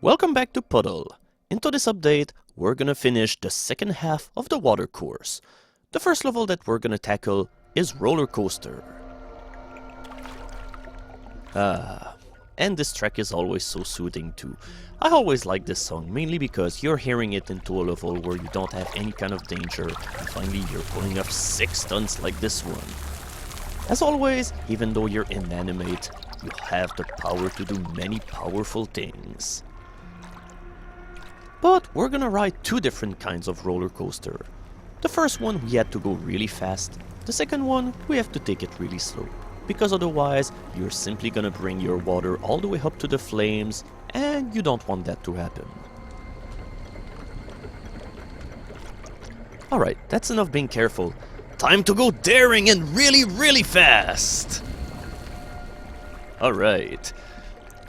Welcome back to Puddle. Into this update, we're gonna finish the second half of the Watercourse. The first level that we're gonna tackle is Rollercoaster. And this track is always so soothing too. I always like this song, mainly because you're hearing it into a level where you don't have any kind of danger, and finally you're pulling off 6 stunts like this one. As always, even though you're inanimate, you have the power to do many powerful things. But we're gonna ride 2 different kinds of roller coaster. The first one we had to go really fast, the second one we have to take it really slow. Because otherwise, you're simply gonna bring your water all the way up to the flames, and you don't want that to happen. Alright, that's enough being careful. Time to go daring and really fast! Alright.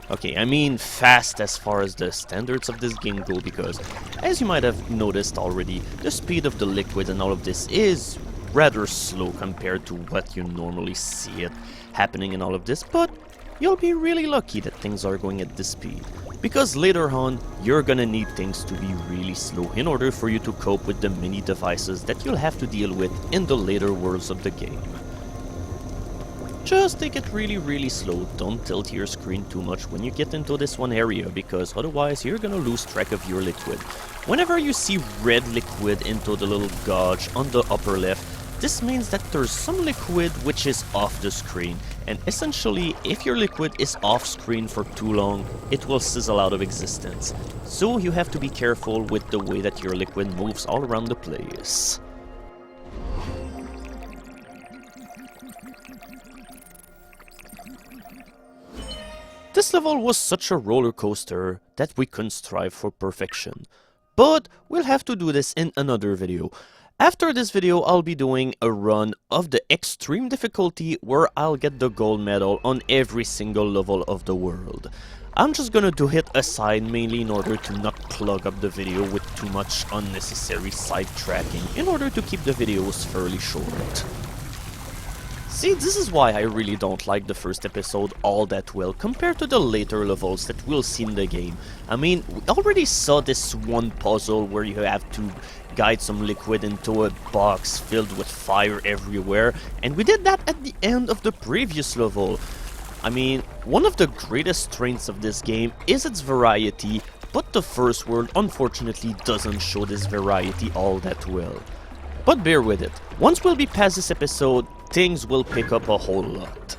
Okay, I mean fast as far as the standards of this game go, because as you might have noticed already, the speed of the liquid and all of this is rather slow compared to what you normally see it happening in all of this, but you'll be really lucky that things are going at this speed, because later on you're gonna need things to be really slow in order for you to cope with the mini devices that you'll have to deal with in the later worlds of the game. Just take it really slow, don't tilt your screen too much when you get into this one area, because otherwise you're gonna lose track of your liquid. Whenever you see red liquid into the little gauge on the upper left, this means that there's some liquid which is off the screen, and essentially if your liquid is off screen for too long, it will sizzle out of existence. So you have to be careful with the way that your liquid moves all around the place. This level was such a roller coaster that we couldn't strive for perfection. But we'll have to do this in another video. After this video, I'll be doing a run of the extreme difficulty where I'll get the gold medal on every single level of the world. I'm just gonna do it aside mainly in order to not plug up the video with too much unnecessary sidetracking, in order to keep the videos fairly short. See, this is why I really don't like the first episode all that well compared to the later levels that we'll see in the game. I mean, we already saw this one puzzle where you have to guide some liquid into a box filled with fire everywhere, and we did that at the end of the previous level. I mean, one of the greatest strengths of this game is its variety, but the first world unfortunately doesn't show this variety all that well. But bear with it, once we'll be past this episode, things will pick up a whole lot.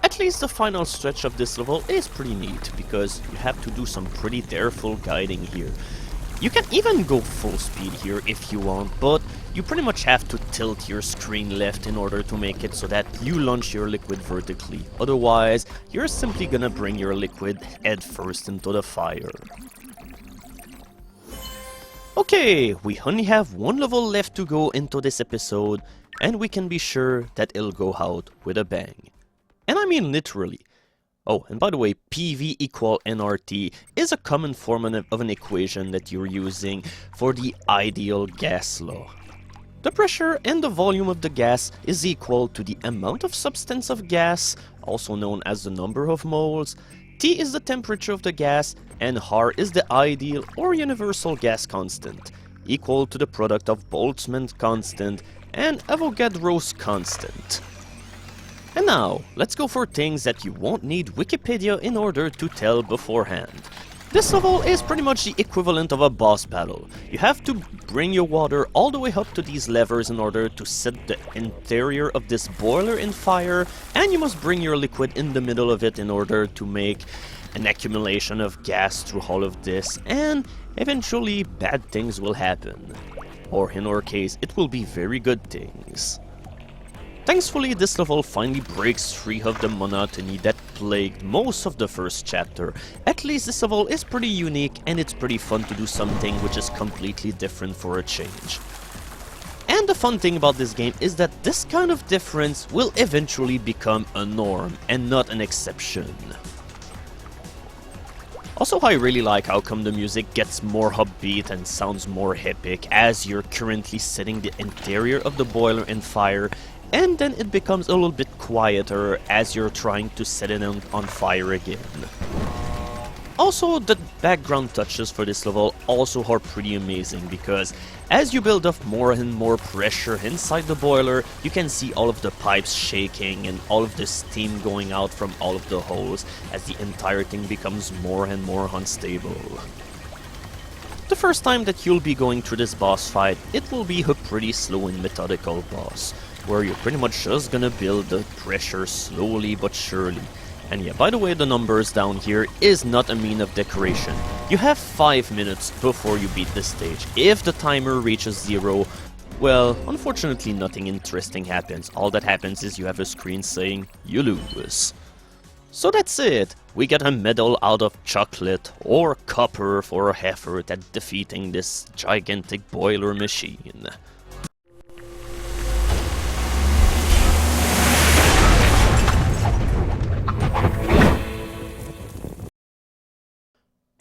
At least the final stretch of this level is pretty neat, because you have to do some pretty careful guiding here. You can even go full speed here if you want, but you pretty much have to tilt your screen left in order to make it so that you launch your liquid vertically. Otherwise, you're simply gonna bring your liquid head first into the fire. Okay, we only have one level left to go into this episode, and we can be sure that it'll go out with a bang. And I mean literally. Oh, and by the way, PV equal nRT is a common form of an equation that you're using for the ideal gas law. The pressure and the volume of the gas is equal to the amount of substance of gas, also known as the number of moles. T is the temperature of the gas, and R is the ideal or universal gas constant, equal to the product of Boltzmann's constant and Avogadro's constant. And now, let's go for things that you won't need Wikipedia in order to tell beforehand. This level is pretty much the equivalent of a boss battle. You have to bring your water all the way up to these levers in order to set the interior of this boiler in fire, and you must bring your liquid in the middle of it in order to make an accumulation of gas through all of this, and eventually bad things will happen. Or in our case, it will be very good things. Thankfully, this level finally breaks free of the monotony that plagued most of the first chapter. At least this level is pretty unique, and it's pretty fun to do something which is completely different for a change. And the fun thing about this game is that this kind of difference will eventually become a norm and not an exception. Also, I really like how come the music gets more upbeat and sounds more epic as you're currently setting the interior of the boiler in fire, and then it becomes a little bit quieter as you're trying to set it on fire again. Also, the background touches for this level also are pretty amazing, because as you build up more and more pressure inside the boiler, you can see all of the pipes shaking and all of the steam going out from all of the holes as the entire thing becomes more and more unstable. The first time that you'll be going through this boss fight, it will be a pretty slow and methodical boss, where you're pretty much just gonna build the pressure slowly but surely. And yeah, by the way, the numbers down here is not a mean of decoration. You have 5 minutes before you beat this stage. If the timer reaches 0, well, unfortunately nothing interesting happens. All that happens is you have a screen saying, you lose. So that's it. We get a medal out of chocolate or copper for our effort at defeating this gigantic boiler machine.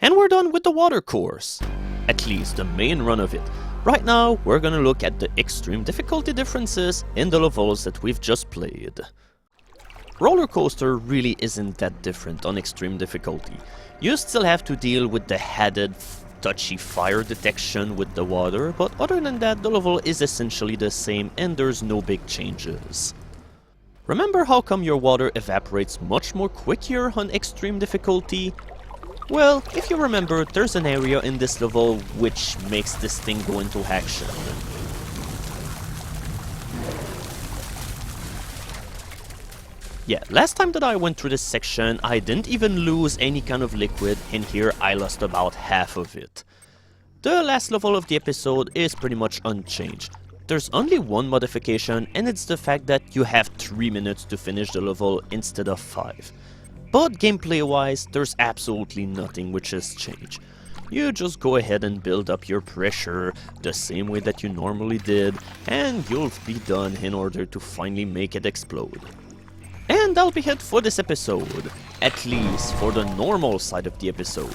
And we're done with the Watercourse. At least the main run of it. Right now, we're gonna look at the extreme difficulty differences in the levels that we've just played. Roller Coaster really isn't that different on extreme difficulty. You still have to deal with the added touchy fire detection with the water, but other than that, the level is essentially the same and there's no big changes. Remember how come your water evaporates much more quicker on extreme difficulty? Well, if you remember, there's an area in this level which makes this thing go into action. Yeah, last time that I went through this section, I didn't even lose any kind of liquid, and here I lost about half of it. The last level of the episode is pretty much unchanged. There's only one modification, and it's the fact that you have 3 minutes to finish the level instead of 5. But gameplay-wise, there's absolutely nothing which has changed. You just go ahead and build up your pressure the same way that you normally did, and you'll be done in order to finally make it explode. And that'll be it for this episode, at least for the normal side of the episode.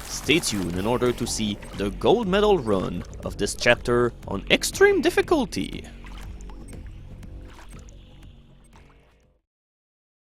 Stay tuned in order to see the gold medal run of this chapter on extreme difficulty.